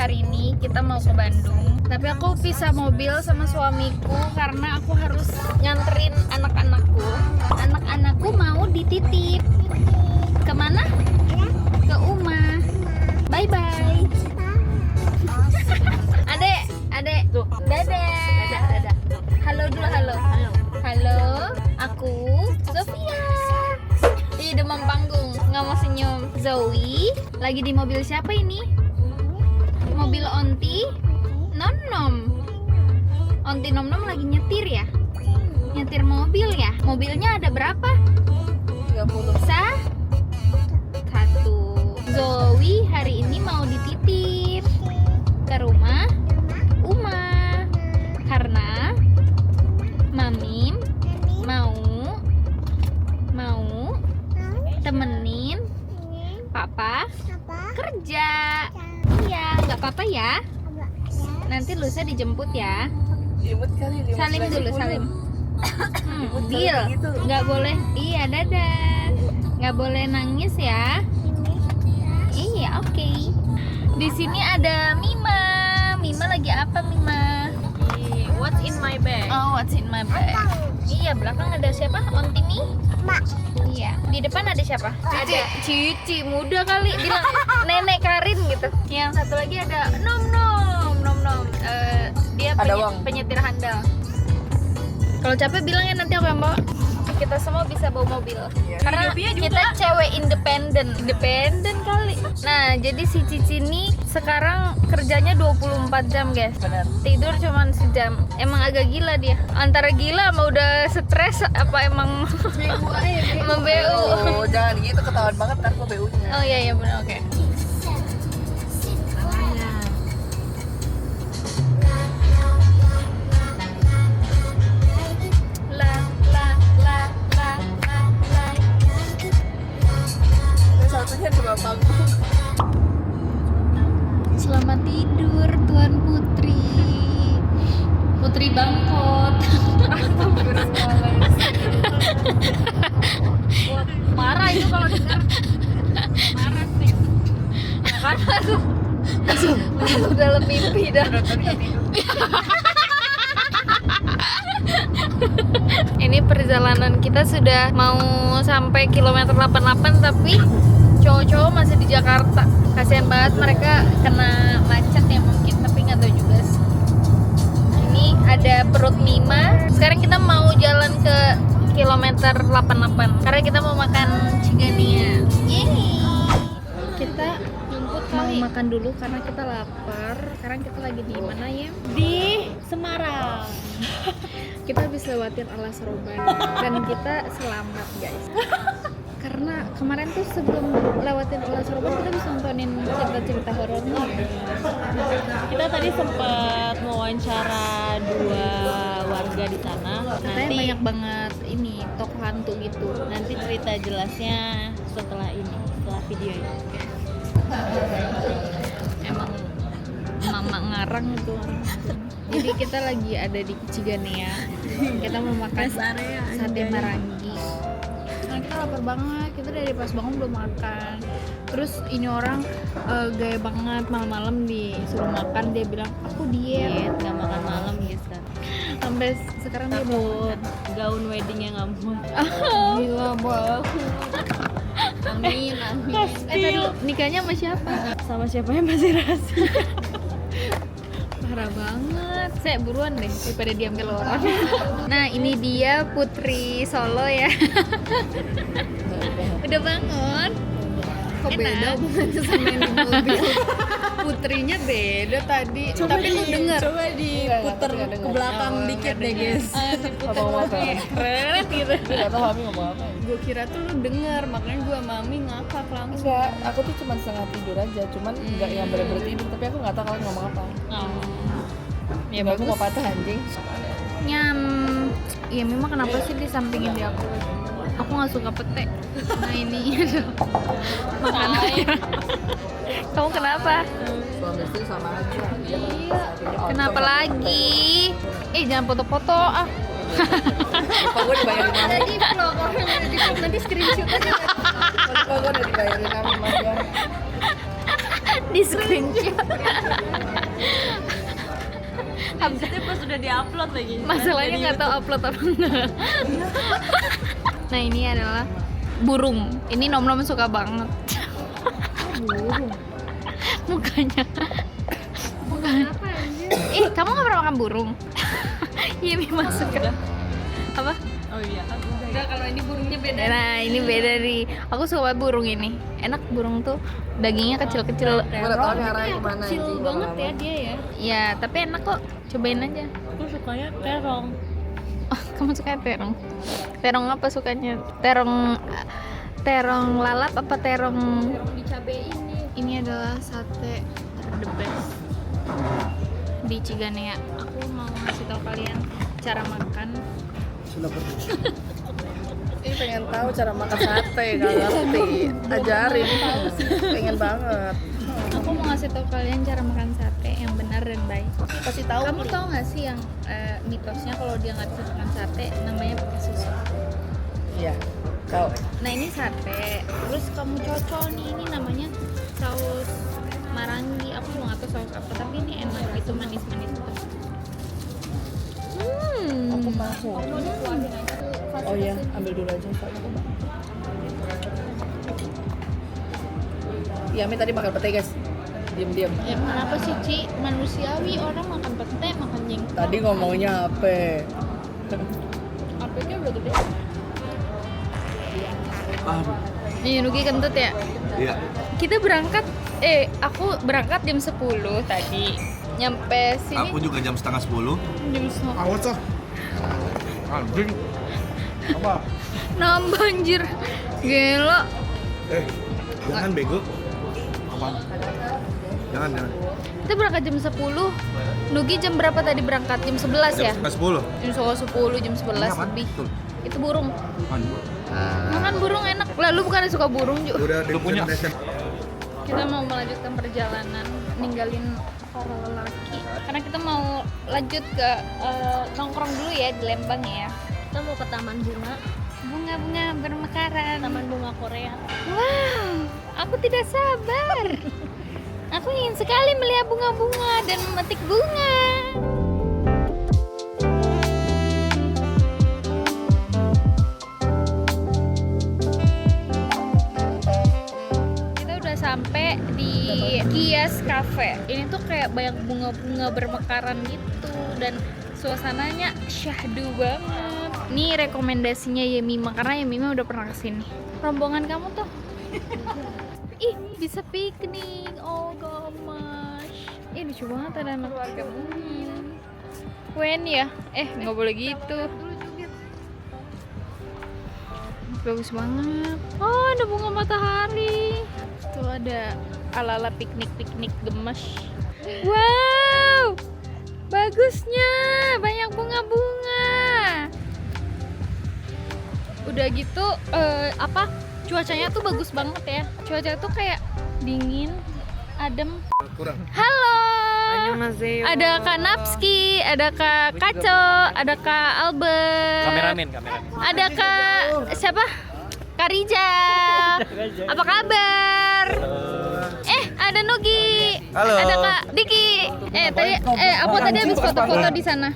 hari ini kita mau ke Bandung. Tapi aku pisah mobil sama suamiku karena aku harus nganterin anak-anakku. Anak-anakku mau dititip. Kemana? Ke Uma. Bye-bye. Adek. Tuh. Dadah. Halo dulu, halo. Halo, aku Sofia. Ih, demam panggung, nggak mau senyum. Zoe, lagi di mobil siapa ini? Mobil Onti Nom-nom. Onti Nom-nom lagi nyetir ya? Nyetir mobil ya? Mobilnya ada berapa? 30. Satu. Zoe hari ini mau dititip ke rumah Uma karena Mami mau temenin Papa kerja. Iya, nggak apa-apa ya. Nanti lusa dijemput ya. Ribut kali. Salim dulu, salim. Deal. Gitu. Nggak boleh. Iya, dadah. Nggak boleh nangis ya. Iya, oke. Di sini ada Mima. Mima lagi apa, Mima? What's in my bag? Oh, what's in my bag? Iya, belakang ada siapa? Onti Mi? Iya. Di depan ada siapa? Ada Cici, muda kali. Bilang Nenek Karin gitu. Yang satu lagi ada Nom-nom. Dia Ada uang. penyetir handal. Kalau capek bilang ya, nanti aku yang bawa. Kita semua bisa bawa mobil. Karena Hidupnya juga. kita cewek independen kali. Nah, jadi si Cici ini sekarang kerjanya 24 jam, guys. Benar. Tidur cuman sejam. Emang agak gila dia. Antara gila sama udah stres apa emang emang BU. Oh, jangan gitu, ketahuan banget ntar gua BU-nya. Oh iya benar, oke. Terus satunya di bawah panggung. Selamat tidur Tuan Putri. Putri Bangkot. Marah itu kalau dengar. Marah sih. Kan masuk dalam mimpi dah. Ini perjalanan kita sudah mau sampai kilometer 88 tapi cowok-cowok masih di Jakarta. Kasihan banget mereka kena macet ya mungkin, tapi nggak tahu juga sih. Ini ada perut Mima. Sekarang kita mau jalan ke kilometer 88 karena kita mau makan Cigania. Yeay. Kita mau makan dulu karena kita lapar. Sekarang kita lagi di mana ya? Di Semarang. Kita habis lewatin Alas Roban dan kita selamat, guys. Karena kemarin tuh sebelum lewatin Alas Roban kita bisa nontonin cerita-cerita horornya. Kita tadi sempat mewawancara 2 warga di sana. Katanya banyak banget ini toko hantu gitu. Nanti cerita jelasnya setelah video ini. Emang mama ngarang itu. Jadi kita lagi ada di Cigania. Kita mau makan sate marangi. Nah, kita lapar banget. Kita dari pas bangun belum makan. Terus ini orang gaya banget, malam-malam disuruh makan, dia bilang aku diet, Nggak makan malam guys kan. sampai sekarang dia mau Gaun weddingnya nggak muat. gila banget. Amin. Tadi nikahnya sama siapa? Sama siapa yang masih rahasia? Parah banget. Saya buruan deh daripada diam ke orang. Nah, ini dia Putri Solo ya. Udah bangun. Kok beda hubungannya sama yang di mobil? Putrinya beda tadi. Tapi lu denger. Coba diputer ke belakang dikit deh guys. Ngomong apa? Keren gitu. Gak tau Mami ngomong apa. Gue kira tuh lu denger, makanya gue Mami ngakak langsung. Enggak, aku tuh cuma setengah tidur aja, cuman nggak yang bener-bener tidur, tapi aku nggak tahu kalian ngomong apa. Ya Aku bagus. mau patah anjing. Nyam. Iya memang kenapa sih disampingin di aku? Aku nggak suka pete. Nah ini makanannya. Kamu kenapa? Suami istri sama aja. Iya. Kenapa lagi? Jangan foto-foto ah. Lupa gue dibayarin Mami. Ada di vlog, nanti screenshot aja. Lupa gue udah dibayarin Mami Mas ya. Di screenshot. Habisnya pas sudah diupload lagi. Masalahnya nggak tahu upload apa enggak. Nah ini adalah burung. Ini nom-nom suka banget. Mukanya. Mukanya. Kamu nggak pernah makan burung? Iya, masuk kan? Apa? Oh iya kan. Enggak, kalau ini burungnya beda. Nah, ini beda nih. Aku suka banget burung ini. Enak burung tuh. Dagingnya kecil-kecil. Gue udah tau nih arahnya kemana Kecil anjing. banget ya dia ya. Ya, tapi enak kok. Cobain aja. Aku sukanya terong. Oh, kamu suka terong? Terong apa sukanya? Terong lalap apa terong Dicabein nih. ini adalah sate the best di Ciganea. Aku mau ngasih tahu kalian cara makan. Sudah pergi. Ini pengen tahu cara makan sate, gak ngerti. Ajarin. Pengen banget. Aku mau ngasih tahu kalian cara makan sate yang benar dan baik. Kasih tahu. Kamu tahu nggak sih yang mitosnya kalau dia nggak bisa makan sate namanya pakai susu? Iya. Tahu. Nah ini sate, terus kamu cocol nih, ini namanya saus marangi. Aku nggak tahu saus apa, tapi ini enak gitu, manis-manis gitu. Aku tahu. Oh iya, ambil dulu aja. Iya, Mi tadi makan pete guys. Diam-diam. Ya kenapa sih Ci? Manusiawi orang makan pete, makan jengkol. Tadi ngomongnya apa? Apanya udah gede. Nih Nugi kentut ya? Iya. Kita berangkat, aku berangkat jam 10 tadi. Nyampe sini Aku juga jam setengah 10. jam 10. Awas ah. Anjing. Apa? Nambah anjir. Gila. Jangan bego. Apaan? Jangan. Kita berangkat jam 10. Nugi jam berapa tadi berangkat? Jam 11 ya? Jam setengah 10. Jam 10, jam 11 Apaan? lebih. Tuh. Itu burung. Apaan? Makan burung enak. Lah lu bukan suka burung juga. Udah punya. Kita mau melanjutkan perjalanan, ninggalin para lelaki karena kita mau lanjut ke nongkrong dulu ya di Lembang ya. Kita mau ke taman bunga. Bunga-bunga bermekaran. Taman bunga Korea. Wow, aku tidak sabar. Aku ingin sekali melihat bunga-bunga dan memetik bunga. Kita udah sampai di Kias Cafe. Ini tuh kayak banyak bunga-bunga bermekaran gitu dan suasananya syahdu banget. Ini rekomendasinya Yemima karena Yemima udah pernah kesini. Rombongan kamu tuh ih bisa piknik, oh gosh. Ih lucu banget ada anak keluarga Mumin. Wen ya? Nggak boleh gitu. Bagus banget. Oh ada bunga matahari. Tuh ada ala-ala piknik-piknik gemes. Wow, bagusnya banyak bunga-bunga. Udah gitu cuacanya tuh bagus banget ya. Cuaca tuh kayak dingin, adem. Kurang. Halo. Ada Kak Napski, ada Kak Kaco, ada Kak Albert. Kameramen. Ada Kak siapa? Kak Rijal. Apa kabar? Ada Nugi. Halo. Ada Kak Diki. Aku tadi habis foto-foto di sana.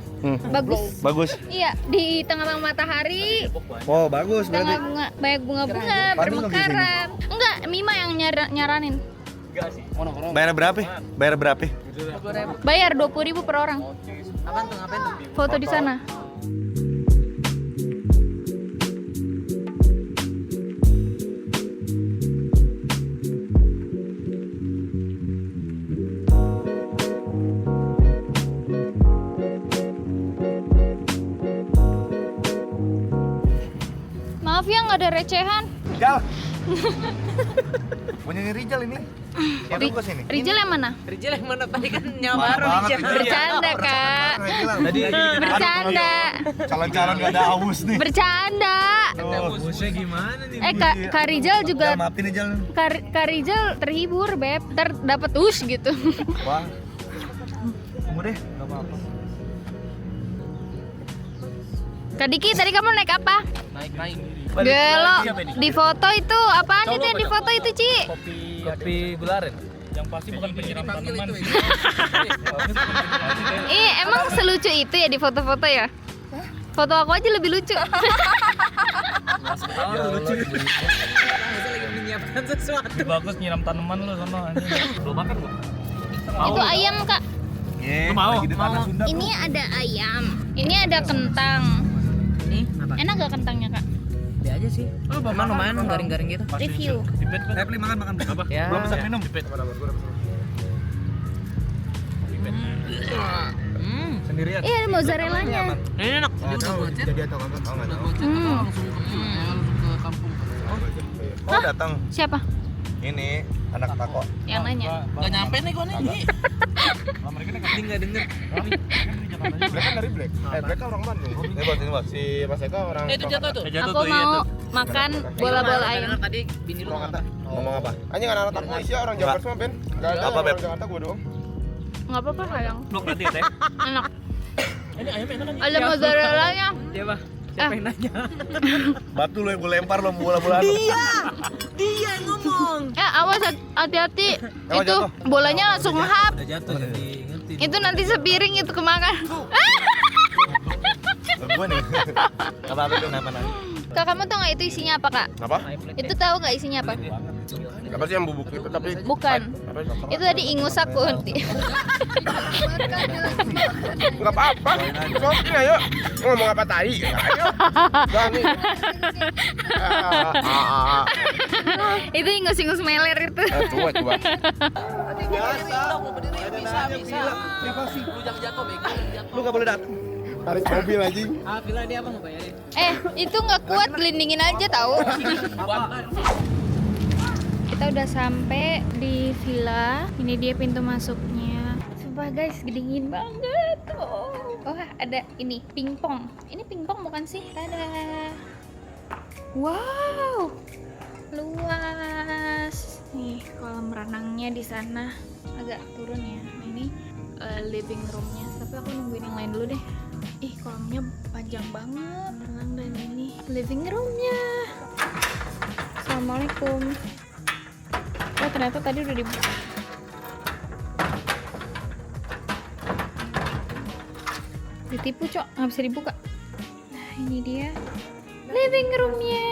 Bagus. Iya, di tengah-tengah matahari. Oh, bagus berarti. Tengah bunga, banyak bunga-bunga bermekaran. Enggak, Mima yang nyaranin. Bayar berapa? Bayar 20.000 per orang. Foto di sana. Maaf ya nggak ada recehan. Rijal. Punya Rijal ini. Bagus ini. Rijal yang mana? Rijal yang mana tadi kan nyawa Mahal banget Rijal. Bercanda kak. Tadi Bercanda. calon-calon gak ada haus nih. Bercanda. Bosnya gimana nih? Kak Rijal juga. Rijal, maafin Rijal. Kak Rijal terhibur beb. Dapat gitu. Wah. Tunggu deh, gak apa-apa. Kak Diki tadi kamu naik apa? Naik. Gelo. Di foto itu apaan itu yang di foto itu Ci? Kopi gularen. Yang pasti bukan penyiram tanaman. Emang selucu itu ya di foto-foto ya? Foto aku aja lebih lucu. Lucu. lagi menyiapkan sesuatu. Bagus nyiram tanaman lu sono anjing. Belum makan gua. Itu ayam, Kak. Lu mau? Lagi di tanah Sunda. Ini ada ayam. Ini ada kentang. Ini apa? Enak gak kentangnya, Kak? Dia aja sih. Emang lumayan garing-garing gitu. Review. Beli makan apa? Ya. Belum pesan minum. Sendirian. Iya, ada mozzarellanya. Ini enak. Jadi udah gocet. Jadi atau kagak? Oh, enggak tahu. Langsung ke kampung. Oh, datang. Siapa? Ini anak tako. Yang nanya. Gak nyampe nih gua nih. Mereka Enggak denger. Black kan dari Black. Black kan orang Bandung. Ini buat si Mas Eka orang. Itu jatuh tuh. Aku mau makan bola-bola ayam. Tadi bini lu Orang kata. ngomong. Ngomong apa? Anjing anak aku Asia orang Jakarta semua, Ben. Enggak ada Apa, Beb? orang Jakarta gua doang. Nggak apa-apa, sayang. Lu berarti teh. Enak. Ini ayam enak kan? Ada mozzarellanya. Siapa? Siapa yang nanya? Batu lu yang gua lempar lo bola-bola. Dia yang ngomong. Awas hati-hati. Emang Itu jatuh? bolanya langsung ngehap. Udah jatuh jadi ngerti. Itu nanti sepiring itu kemakan. Gua nih. Apa itu namanya? Kak, kamu tahu nggak itu isinya apa, Kak? Apa? Itu tahu nggak isinya apa? Apa sih yang bubuk itu tapi Bukan. apa? Itu tadi ingus aku. Enggak apa-apa. Sokin ayo. Ngomong apa tai? Ayo. Gani. Itu ingus-ingus meler itu. Coba. Bisa. Lu jangan jatuh bego. Lu enggak boleh datang. Tarik mobil anjing. Ah, bila dia apa mau bayarin? Itu nggak kuat, gelindingin aja tahu. Kita udah sampai di villa. Ini dia pintu masuknya. Sumpah guys, gedingin banget. Oh, ada ini pingpong. Ini pingpong bukan sih? Ada. Wow, luas. Nih kolam renangnya di sana. Agak turun ya. Ini living roomnya. Tapi aku nungguin yang lain dulu deh. Kolamnya panjang banget. Renang dan ini living roomnya. Assalamualaikum. Oh, ternyata tadi udah dibuka. Ditipu, Cok. Nggak bisa dibuka. Nah, ini dia living roomnya.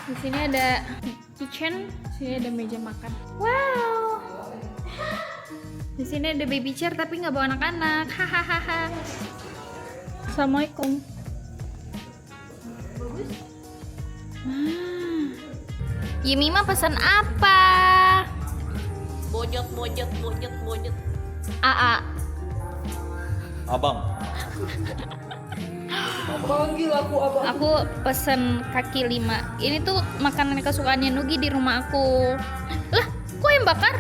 Di sini ada kitchen. Di sini ada meja makan. Wow. Di sini ada baby chair tapi nggak bawa anak-anak. Hahaha. Assalamualaikum. Yimi mah pesan apa? Bojot. AA. Abang. Aku pesen kaki 5. Ini tuh makanan kesukaannya Nugi di rumah aku. Lah, kok ayam bakar?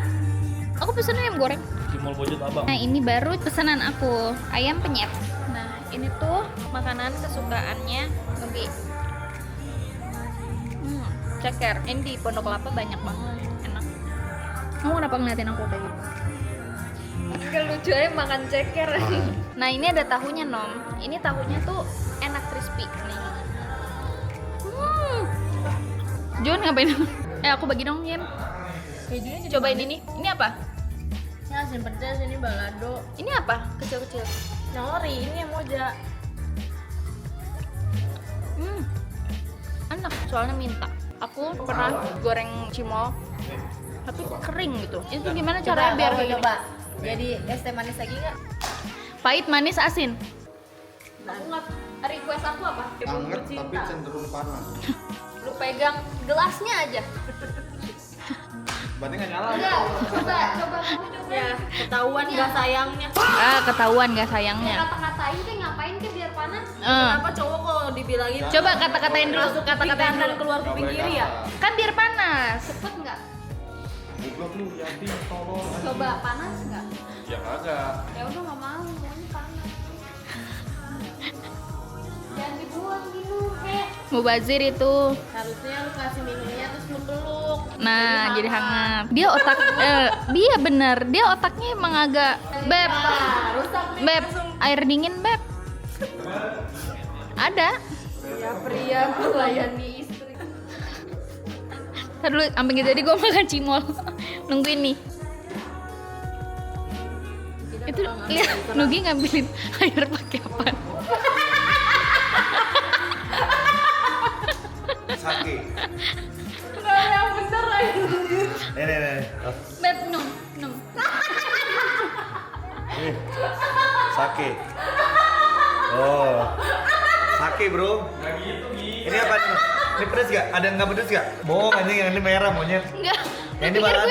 Aku pesen ayam goreng. Cimol bojot abang. Nah, ini baru pesanan aku, ayam penyet. Nah, ini tuh makanan kesukaannya Nugi. Ceker. Ini di Pondok Kelapa banyak banget, enak. Kamu kenapa ngeliatin aku kayak gitu? Lucu aja makan ceker. Nah, ini ada tahunya, Nom. Ini tahunya tuh enak crispy nih. John ngapain? Aku bagi dong, Yen. Cobain ini. Ini apa? Ini asin pedas, ini balado. Ini apa? Kecil-kecil. Nori, ini yang moja. Enak, soalnya minta. Aku pernah goreng cimol, tapi kering gitu. Itu gimana caranya biar kayak gini? Jadi es teh manis lagi nggak? Pahit, manis, asin. Aku nggak. Request aku apa? Anget tapi cenderung panas. Lu pegang gelasnya aja. Berarti enggak nyala. Enggak, coba kamu coba. Ya, ketahuan nggak sayangnya. Ketahuan nggak sayangnya. Kata-katain kayak ngapain ke biar panas? Eh. Kenapa cowok kok dibilangin Coba kata-katain dulu, kata-katain kanan dulu. keluar kuping kiri ya? Kan biar panas. Cepet nggak? Goblok lu, Yati, tolong. Coba panas nggak? Ya kagak. Ya udah nggak mau, maunya panas. Jangan dibuang gitu, Mubazir itu. Harusnya lu kasih minumnya terus lu peluk. Nah, jadi hangat. Dia otak, dia bener. Dia otaknya emang agak beb. Beb, air dingin beb. Ada. Ya pria melayani istri. Ntar dulu, sampai nggak jadi gue makan cimol. Nungguin nih. Itu iya, Nugi ngambilin air pakai apa? Sake. Yang bener aja. Nih. Bet, nom. Nih. Sake. Oh. Sake, Bro. Ini apa nih? Ini pedes gak? Ada yang nggak pedes gak? Bohong anjing, yang ini merah monyet. Enggak. Yang ini balado.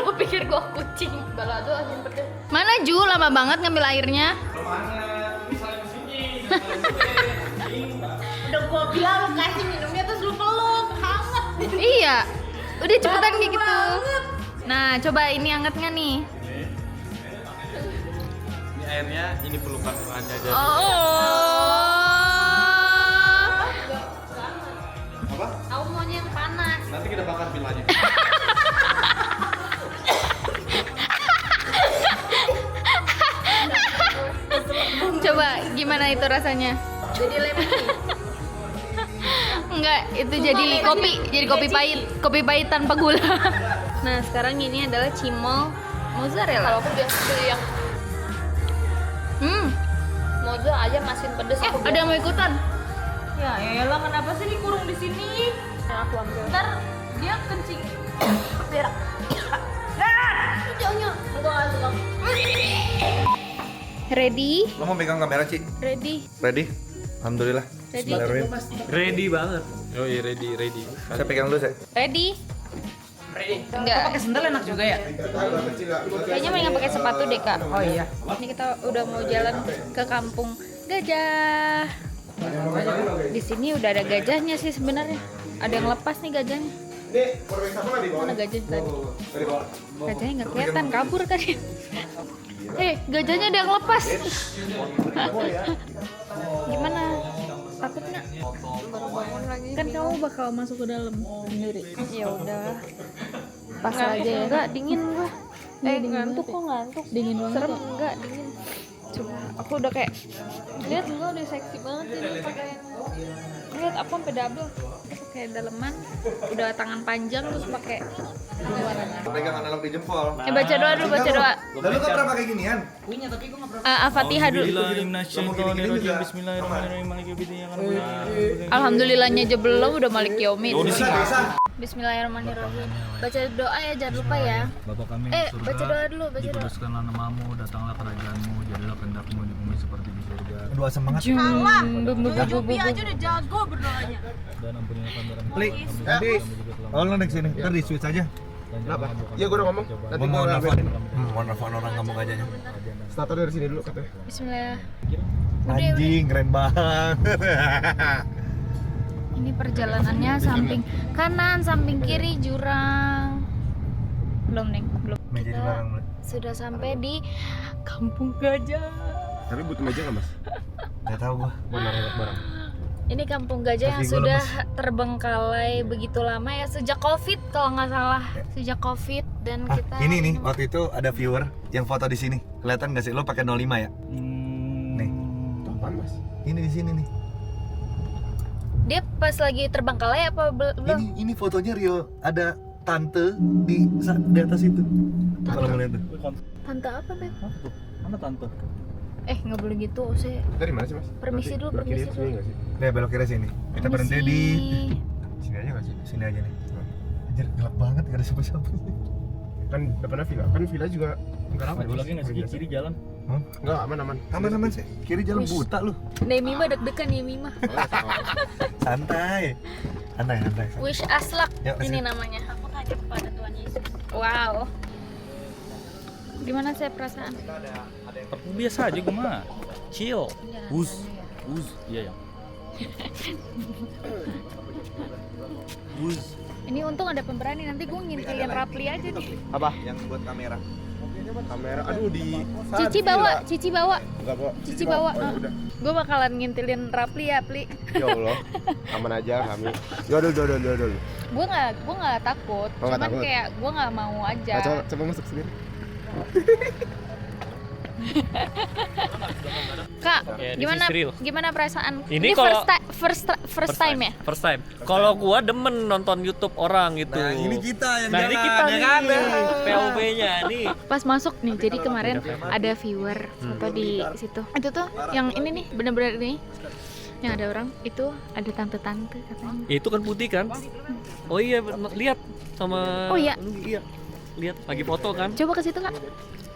Lu pikir gue kucing. Balado asin pedes. Mana Ju? Lama banget ngambil airnya. Udah gua bilang lu kasih minumnya terus lu peluk. Hangat. Iya. Udah cepetan kayak gitu. Nah, coba ini anget nggak nih? Ini airnya, ini pelukan aja. Oh. Apa? Aku maunya yang panas. Nanti kita bakar vilanya. Coba gimana itu rasanya? Jadi lemon tea. Enggak, itu jadi kopi pahit, kopi pahit tanpa gula. Nah, sekarang ini adalah cimol mozzarella. Kalau aku biasa beli yang moza aja masin pedes aku Ada yang mau ikutan? Ya elah, kenapa sih dikurung di sini? Aku ambil. Ntar dia kencing. Berak. Jangan. Gua enggak suka. Ready? Lo mau pegang kamera, Ci? Ready? Ready? Alhamdulillah. Ready? Bismillahirrahmanirrahim. Ready banget. Oh iya, ready. Saya pegang dulu, saya. Ready? Enggak. Pakai sendal enak juga ya? Kayaknya mendingan pakai sepatu deh, Kak. Oh iya. Ini kita udah mau jalan ke kampung gajah. Di sini udah ada gajahnya sih sebenarnya. Ada yang lepas nih gajahnya. Mana gajahnya tadi? Gajahnya nggak kelihatan, kabur kan ya? Gajahnya ada yang lepas. Gimana? Takut nggak? Kan kamu bakal masuk ke dalam sendiri. Ya udah. Pas aja ya. Enggak, dingin gua. Ngantuk kok ngantuk. Dingin banget. Serem enggak, dingin. Coba aku udah kayak lihat enggak udah seksi banget ini pakai lihat apa sampai double. Pakai daleman, udah tangan panjang terus pakai luarannya. Pegang analog di jempol. Baca doa dulu, baca doa. Lalu nggak pernah pakai ginian? Punya tapi gua enggak pernah. Al-Fatihah dulu. Bismillahirrahmanirrahim. Alhamdulillahnya aja belum udah Malik Yaumin. Bisa. Bismillahirrahmanirrahim. Baca doa ya, jangan lupa ya. Bapa kami di surga, Baca doa dulu, baca doa. dikuduskanlah namamu, datanglah kerajaanmu, jadilah kehendakmu di bumi seperti di surga. Doa semangat. Jobi aja udah jago berdoanya. Dan ampunilah kami dalam Klik. Nanti. Oh, lo next sini. Ntar di switch aja. Kenapa? Iya, gue udah ngomong. Nanti Mau gue nelfon. Mau nelfon orang kampung gajahnya. starter dari sini dulu katanya. Bismillah. Anjing, keren banget. Ini perjalanannya samping kanan, samping kiri jurang. Belum, Neng, belum. Meja di belakang, Bro. Sudah sampai di Kampung Gajah. Tapi butuh meja nggak mas? Gak tau gua. Buat naruh barang. Ini Kampung Gajah yang Kaki gua sudah lemes. terbengkalai begitu lama ya, sejak Covid kalau nggak salah. Sejak Covid dan kita Ini nih, waktu itu ada viewer yang foto di sini. Kelihatan gak sih? Lo pakai 05 ya? Nih. Apaan mas? Ini di sini nih. Dia pas lagi terbengkalai apa belum? Ini fotonya Rio. Ada tante di atas itu. Kalau ngeliat tuh. Tante apa, Beb? Mana tante? Nggak boleh gitu, saya Dari mana sih mas? Permisi dulu, Belok kiri permisi sini dulu. nggak sih? Nih, belok kiri sini. Kita berhenti di Sini aja nggak sih? sini aja nih. Anjir, gelap banget, gak ada siapa-siapa. Kan depannya villa. Kan villa juga nggak apa. Maju lagi nggak sih kiri jalan? Hah? Nggak aman. Aman-aman sih. Kiri jalan Wish. buta lu. Nemima deg-degan Nemima. Santai. Santai. Wish Aslak Yuk, ini kesini. namanya. Aku tanya kepada Tuhan Yesus. Wow. Gimana saya perasaan? Tapi biasa aja gue mah. Chill. Uz. Iya ya. Uz. Ini untung ada pemberani, nanti gue ngintilin Rapli aja nih. Apa? Yang buat kamera. Kamera. Aduh di. Cici bawa. Enggak bawa. Cici bawa. Oh, ya udah. Gue bakalan ngintilin Rapli ya, Pli. Ya Allah. Aman aja kami. Yodol. Gue nggak takut, Oh, nggak cuman takut. kayak gue nggak mau aja. Nah, coba masuk sendiri. Kak, Ya, this gimana is real. gimana perasaan? Ini first, kalau- first time ya? First time. Kalau gua demen nonton YouTube orang gitu. Nah, ini kita yang Nah, ini jalan, kita ya nih. kan? POV-nya nih. Pas masuk nih, jadi kemarin ada viewer foto di situ. Itu tuh yang ini nih, bener-bener ini. Yang ada orang itu ada tante-tante katanya. Ya, itu kan putih kan? Oh iya, lihat sama. Oh iya. Iya. Lihat lagi foto kan? Coba ke situ, Kak.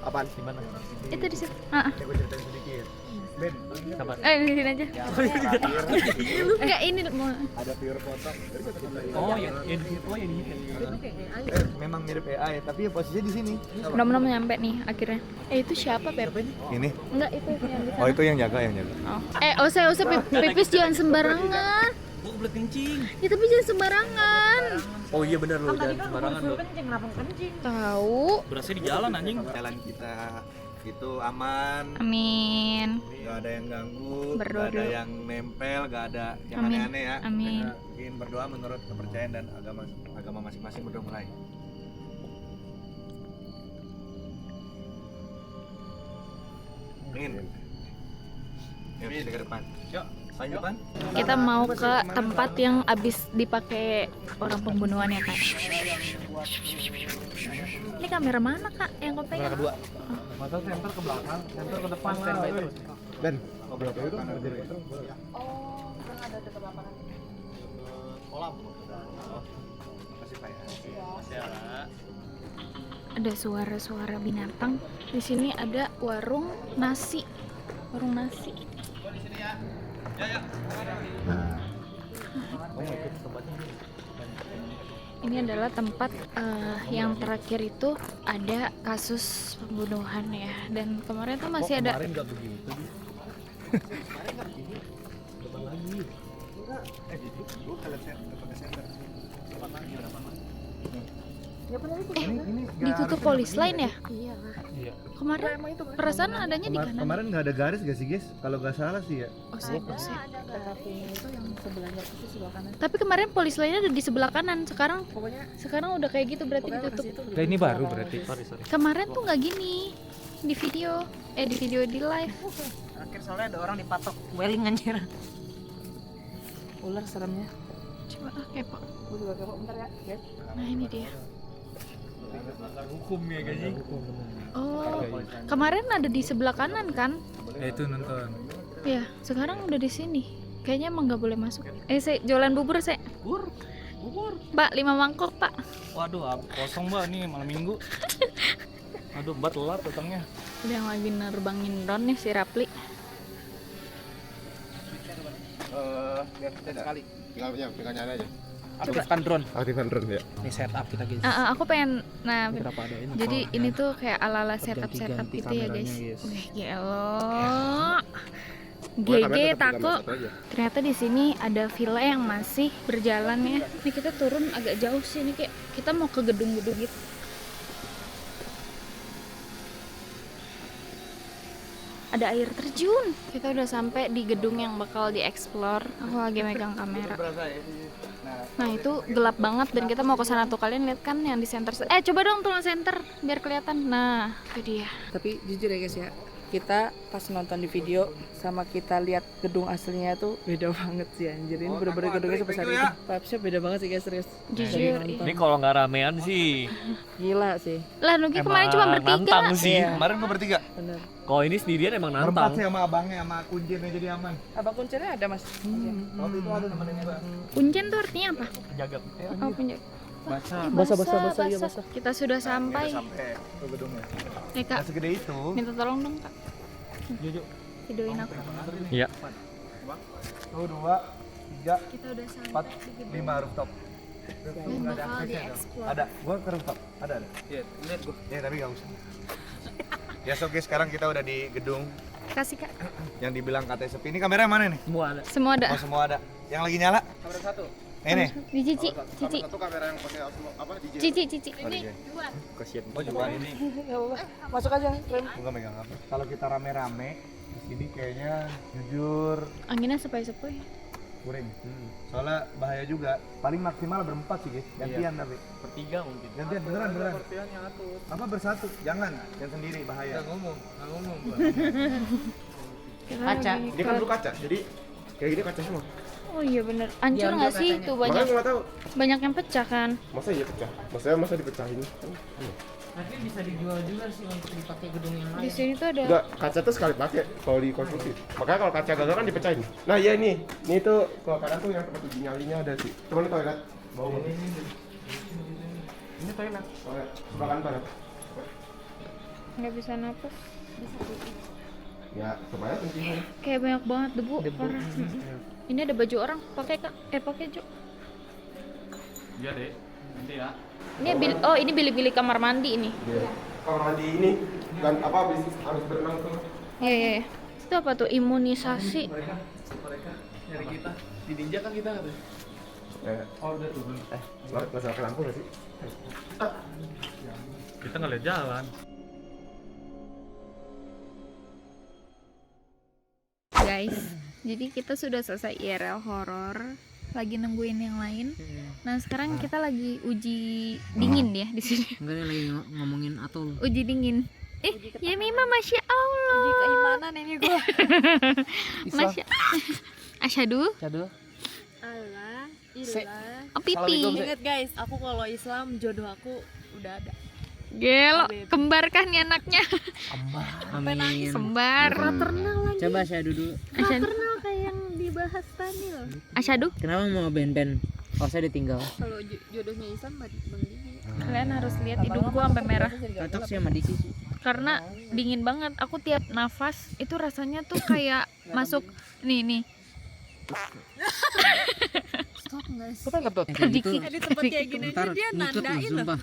Apaan? Gimana? Itu di situ. Heeh. Gue ceritain sedikit. Ben, Kapan? Di sini aja. Enggak ini mau. ada viewer foto. Oh, yang di situ ya di sini. Memang mirip AI, tapi ya posisinya di sini. Mudah-mudahan nyampe nih akhirnya. Itu siapa, Beb? Ini. Enggak, itu yang di sana. Oh, itu yang jaga, yang jaga. Oh. Usah pipis jangan sembarangan. Gua kebelet kencing. Ya tapi jangan sembarangan. Oh iya benar loh, jangan sembarangan loh. Tahu. Berasnya di jalan anjing. Jalan kita itu aman. Amin. Gak ada yang ganggu, Berdoa gak ada dulu. yang nempel, gak ada yang Amin. aneh-aneh ya. Amin. Kita bikin berdoa menurut kepercayaan dan agama masing-masing. Berdoa mulai. Amin. Yuk, kita ke depan. Yuk, lanjutan. Kita mau ke tempat yang abis dipakai orang pembunuhan ya, Kak. Ini kamera mana, Kak? Yang kau pegang? Kedua. Masa center ke belakang, center ke depan. Standby terus. Ben, ngobrol ke depan. Oh, ada ke belakang. Kolam. Makasih Pak ya. Ada suara-suara binatang. Di sini ada warung nasi. Warung nasi. Ini adalah tempat yang terakhir itu ada kasus pembunuhan ya, dan kemarin tuh masih ada. Kemarin nggak begitu. Depan lagi. Gue kalian center. Depan lagi. Ditutup polis lain ya? Iya. Kemarin perasaan adanya di kanan. Kemarin nggak ada garis gak sih guys? Kalau nggak salah sih ya. Oh, sih. Tapi kemarin polis lainnya ada di sebelah kanan. Sekarang udah kayak gitu berarti ditutup. Kayak ini baru berarti. Sorry. Kemarin tuh nggak gini di video, di live. Terakhir soalnya ada orang dipatok welling anjir. Ular seremnya. Coba kepo. Gue juga kepo bentar ya, guys. Nah ini dia. Hukum ya kayaknya. Oh, kemarin ada di sebelah kanan kan? Ya itu nonton. Ya, sekarang udah di sini. Kayaknya emang nggak boleh masuk. Saya jualan bubur, saya. Bubur. Mbak, 5 mangkok, Pak. Waduh, kosong Mbak nih malam Minggu. Aduh, Mbak telat datangnya. Udah yang lagi nerbangin drone nih si Rapli. Lihat sekali. Tinggal nyala aja. Aktifkan drone. Aktifkan drone ya. Ini setup kita guys. Aku pengen, Berapa ada ini? jadi ini tuh kayak ala-ala setup-setup ganti-ganti gitu ya guys. kameranya, guys. Wih, gelo. GG tako. Ternyata di sini ada villa yang masih berjalan ya. Ini kita turun agak jauh sih, ini kayak kita mau ke gedung-gedung gitu. Ada air terjun. Kita udah sampai di gedung yang bakal dieksplor. Aku lagi megang kamera. Nah itu gelap banget dan kita mau ke sana tuh. Kalian lihat kan yang di center. Coba dong tolong center biar kelihatan. Nah itu dia. Tapi jujur ya guys ya, kita pas nonton di video sama kita lihat gedung aslinya tuh beda banget sih anjir. Ini bener-bener gedungnya sebesar itu. Vibes-nya beda banget sih guys, serius. Jujur. Ini kalau nggak ramean sih. Gila sih, Lah Nugi kemarin cuma bertiga. Nantang sih. Iya. Kemarin gue bertiga. bener. Kalau ini sendirian emang Berempat nantang. sih sama abangnya sama kuncinya jadi aman. Abang kuncinya ada mas? Waktu itu ada temennya juga. Kuncen tuh artinya apa? Jaga. Oh penjaga. Basah iya basah. Kita sudah sampai. Sampai ke gedungnya. Nih Kak, Nah, segede itu. minta tolong dong Kak. Videoin aku. Iya. 1, 2, 3, Kita udah sampai 4, di gedung 5 rooftop. yang bakal dieksplor. Ada, gua ke rooftop. Ada. Iya, lihat gua. Ya tapi nggak usah. Ya so guys, sekarang kita udah di gedung Kasih Kak. yang dibilang katanya sepi. Ini kamera mana nih? Semua ada. Semua ada. Oh semua ada. Yang lagi nyala? Kamera satu. Ini. Di Cici. Satu kamera yang pakai apa DJ. Cici. Oh, DJ. Kasihan. Oh juga ini. Ya Allah, masuk aja Rem. Gua nggak megang apa. Kalau kita rame-rame di sini kayaknya jujur Anginnya sepoi-sepoi. kuring. Soalnya bahaya juga. Paling maksimal berempat sih guys. Gantian tapi. Bertiga mungkin. Gantian beneran. Apa bersatu? Jangan sendiri bahaya. Ngomong gua. Kaca. Ini kan dulu kaca, jadi kayak gini kaca semua. Oh iya bener. Hancur nggak sih tuh Makanya banyak gue nggak tahu. banyak yang pecah kan? Masa iya pecah? Masa dipecahin? Tapi bisa dijual juga sih untuk dipakai gedung yang Di sini tuh ada. Enggak, kaca tuh sekali pakai kalau dikonstruksi. Makanya kalau kaca gagal kan dipecahin. Nah iya nih tuh kalau kadang tuh yang tempat uji nyalinya ada sih. Cuman ini toilet. Bawah. Ini toilet. Sebelah kantor ya. Nggak bisa napas. Ya, supaya pentingnya. Kayak banyak banget debu. Parah. Ini ada baju orang. Pakai kak. Pakai Jo. Iya deh. Nanti ya. Ini bilik-bilik kamar mandi ini. Iya. Kamar mandi ini dan apa habis berenang tuh. Iya. Itu apa tuh? Imunisasi. mereka nyari kita. Di ninja kan kita nggak tuh? Oh udah turun. Nggak salah ke lampu nggak sih? Kita nggak lihat jalan. Guys, jadi kita sudah selesai IRL horor. Lagi nungguin yang lain. Nah sekarang kita lagi uji dingin ya di sini. Enggak nih lagi ngomongin atol. Uji dingin. Ya Mima, masya Allah. Uji keimanan ini gue. Masya. Asyhadu. Cado. Allah, ilah. Oh, pipi. Ingat guys, aku kalau Islam jodoh aku udah ada. Gelo, kembar kan nih anaknya. Amin. Kembar. Coba Syadu dulu. Asyhadu. Kayak yang dibahas tadi loh. Asyhadu. Kenapa mau band-band? Kalau saya ditinggal. Kalau jodohnya Islam Bang Diki. Kalian harus lihat hidung gua sampai merah. Cocok sih sama Diki sih. Karena dingin banget. Aku tiap nafas itu rasanya tuh kayak masuk nih. Stop guys. Kok pengen ketut? Diki. Di tempat kayak gini aja dia nandain loh.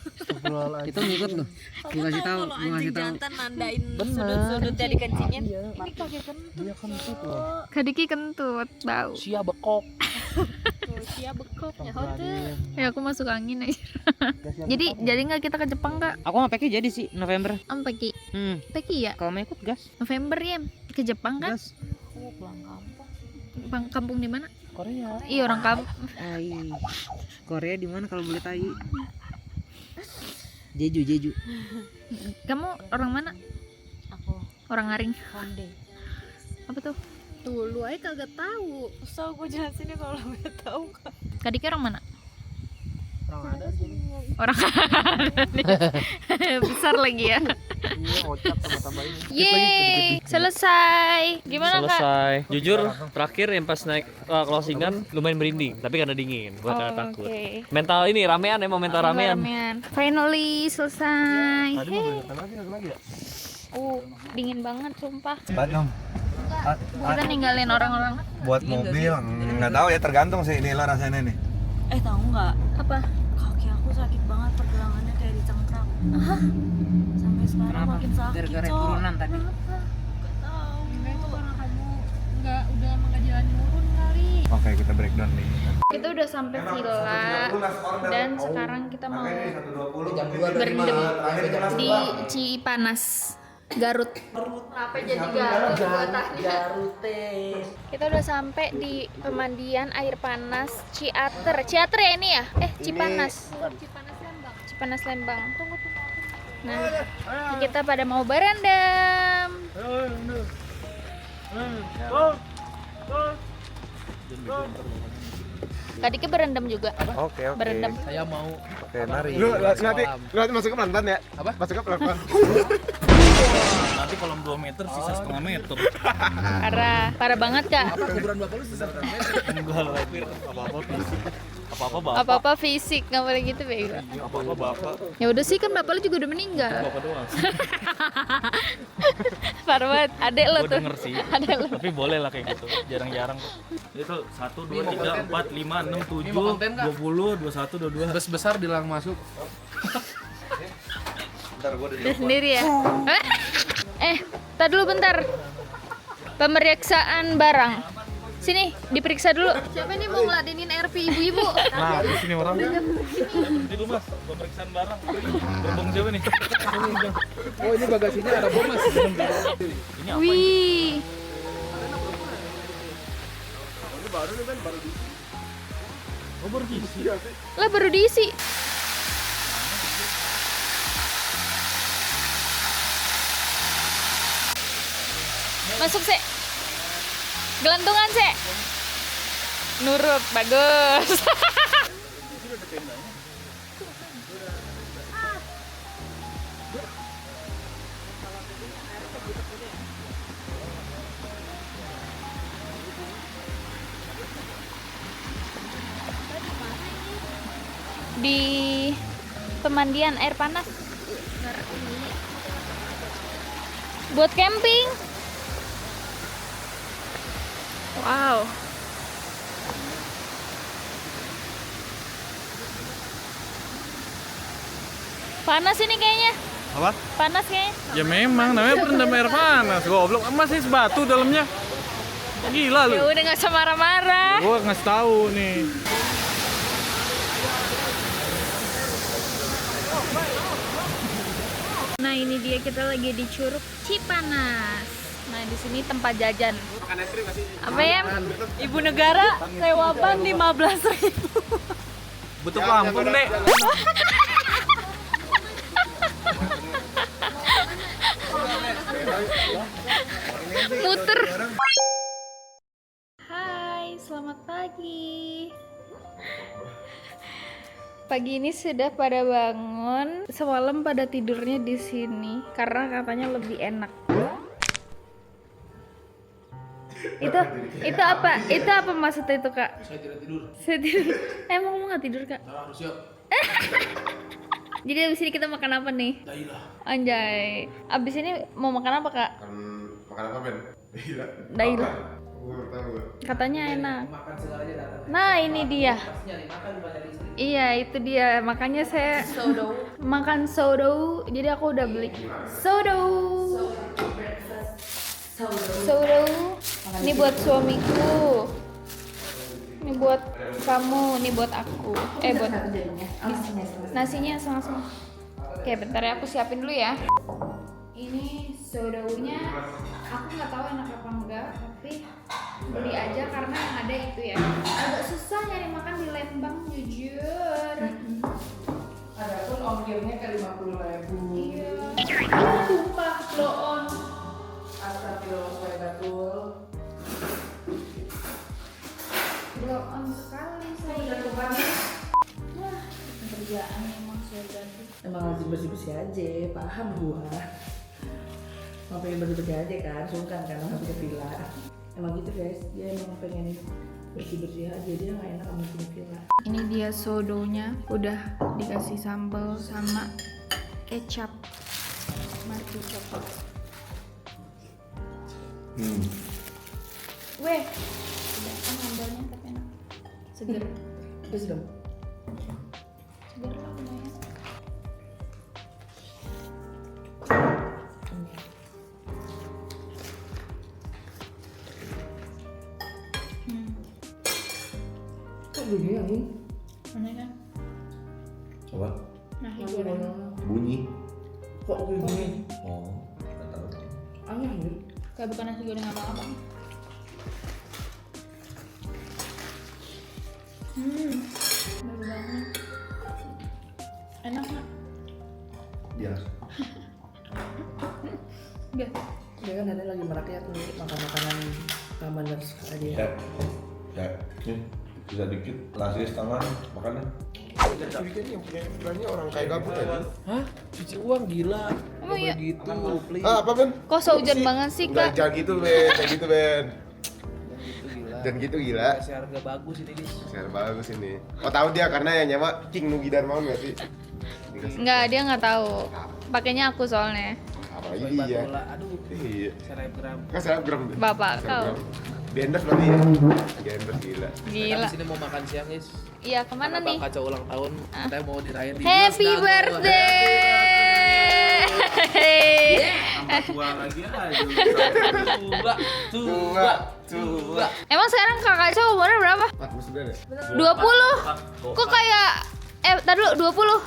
Itu ngikut loh. Kamu tahu kalau anjing jantan nandain sudut-sudutnya dikencingin. Ini pakai kentut. Kak Diki kentut, bau. Sia bekok. Tuh, sia bekoknya hotel. Ya aku masuk angin aja. jadi nggak kita ke Jepang kak? Aku mau pakai jadi sih November. Peki. Hmm. Peki ya? Kalau mau ikut gas. November ya ke Jepang kan? Gas. Aku pulang kampung. Kampung di mana? Korea. Iya orang kampung. Ai. Korea di mana kalau boleh tahu? Jeju. Kamu orang mana? Aku Orang Ngaring. Honda. Apa tuh? Tuh lu aja kagak tahu. Usah gue jelasin ya kalau nggak tahu kan. Kak Diki orang mana? Orang ada sini. Orang besar lagi ya. Iya, ocap tambah ini. Yeay, selesai. Gimana kak? Selesai. Jujur terakhir yang pas naik closingan lumayan merinding, tapi karena dingin, buat karena takut. Oke. Mental ini ramean emang mental ramean. Finally selesai. Tadi mau beli lagi ya? Dingin banget sumpah. Bat dong. Kita ninggalin orang-orang. Buat mobil nggak tahu ya, tergantung sih ini lo rasanya nih. Tahu nggak? Apa? Kaki aku sakit banget, pergelangannya kayak dicengkram. Sampai sekarang makin sakit. Gara-gara Cok. turunan tadi. Nggak tahu. Itu karena kamu udah emang gak jalan turun kali. Oke, kita breakdown nih. Kita udah sampai villa dan sekarang kita mau berendam di Cipanas, Garut. Kenapa jadi Garut? Kita udah sampai di pemandian air panas Ciater. Ciater ya ini ya? Cipanas. Cipanas Lembang. Nah, kita pada mau berendam. Tadi ke berendam juga. Oke. Berendam. Saya mau. Oke, mari. Lu nanti masuk ke pelan-pelan ya? Apa? Masuk ke pelan-pelan. Nanti kolam 2 meter sisa setengah meter. Parah banget kak. Kuburan bapak lu sisa berapa meter? Enggak lah, Fir. Apa-apa fisik. Apa-apa bapak. Apa-apa fisik, nggak boleh gitu bego. Apa-apa bapak. Ya udah sih kan bapak lu juga udah meninggal. Bapak doang. Parah banget. Adek lo Gue tuh. denger sih. Adek lo. Tapi boleh lah kayak gitu. Jarang-jarang kok. Itu 1, 2, 3, 4, 5, 6, 7, mau konten, Kak? 20, 21, 22. Bus besar dilarang masuk. Udah sendiri ya. Tar dulu bentar. Pemeriksaan barang. Sini, diperiksa dulu. Siapa nih mau ngeladenin RP ibu-ibu? Nah, di sini orang. Ini lu Mas, pemeriksaan barang. Gerbong siapa nih? Oh, ini bagasinya ada bom Mas. Ini apa ini? Wih. baru nih Ben, baru diisi. Oh baru diisi. Iya sih. Lah baru diisi. Masuk sih. Gelantungan sih. Nurut, bagus. Di pemandian air panas. Buat camping. Wow. Panas ini kayaknya. Apa? Panas kayaknya. Ya memang, namanya berendam air panas. Goblok, masih sebatu dalamnya. Gila lu. Ya udah nggak usah marah-marah. Gua ngasih tahu nih. Nah ini dia, kita lagi di Curug Cipanas. Nah di sini tempat jajan. Apa ya? Ibu negara sewa ban 15.000. Butuh pelampung, Dek. Muter. Hai, selamat pagi. Pagi ini sudah pada bangun. Semalam pada tidurnya di sini karena katanya lebih enak. Itu apa? Itu apa maksudnya itu, Kak? Saya tidak tidur. Saya tidur. Emang kamu nggak tidur, Kak? Harus siap. Jadi abis ini kita makan apa nih? Dailah. Anjay. Abis ini mau makan apa, Kak? Makan apa Ben? Dailah. Katanya enak. Nah ini dia. Iya itu dia. Makanya saya makan sodo. Jadi aku udah beli sodo. Sodo. Ini buat suamiku. Ini buat kamu. Ini buat aku. Buat nasinya sama-sama. Oke bentar ya, aku siapin dulu ya. Ini sodonya. Aku nggak tahu enak apa enggak, tapi beli aja karena yang ada itu ya. Agak susah nyari makan di Lembang jujur. Adapun ongkirnya ke 50.000. Iya. Sumpah lo on. Astagfirullahaladzim. Lo on sekali saya. Wah kerjaan emang sudah. Emang lagi bersih-bersih aja, paham gua. Mau pengen bersih-bersih aja kan, sungkan karena habis ke villa. Emang gitu guys, dia emang pengen bersih-bersih aja, dia nggak enak sama di villa. Ini dia sodonya, udah dikasih sambal sama kecap. Mari coba. Weh, udah kan sambalnya tapi enak, seger. Terus dong. Seger lah lumayan. Bunyi angin. Mana kan? Coba. Nah, goreng. Bunyi. Kok bunyi? Oh, nggak tahu. Aneh ya. Kayak bukan nasi goreng abang-abang. Baru banget. Enak nggak? Biasa. Biar. Dia kan nenek lagi merakyat nih, makan makanan kamaners aja. Ya. Ya. Nih, bisa dikit. Nasi setengah. Makannya. Weekend yang punya pikirannya orang kayak gabut aja. Hah? Cuci uang gila. Emang iya? Gitu, please. Ah, apa Ben? Kok sehujan banget sih, Udah, Kak? jangan gitu Ben, jangan gitu Ben. Gila. Dan gitu gila. Kasih harga bagus ini, Dis. Share bagus ini. Oh tahu dia karena yang nyawa King Nugi Darmawan nggak sih? Dikasih. Enggak, dia nggak tahu. Pakainya aku soalnya. Apalagi dia. Aduh, Iya. selebgram. Kan selebgram. Ben. Bapak kau. Selebgram. Di endorse berarti ya? Di endorse gila. Gila. Di sini mau makan siang, guys. Iya, kemana nih? Kacau ulang tahun. Kita mau dirayain di Happy Bios Dago. birthday! Tua lagi aja. Tua. Emang sekarang kakak cowok umurnya berapa? 49 ya? 20. Kok kayak tadi dulu 20.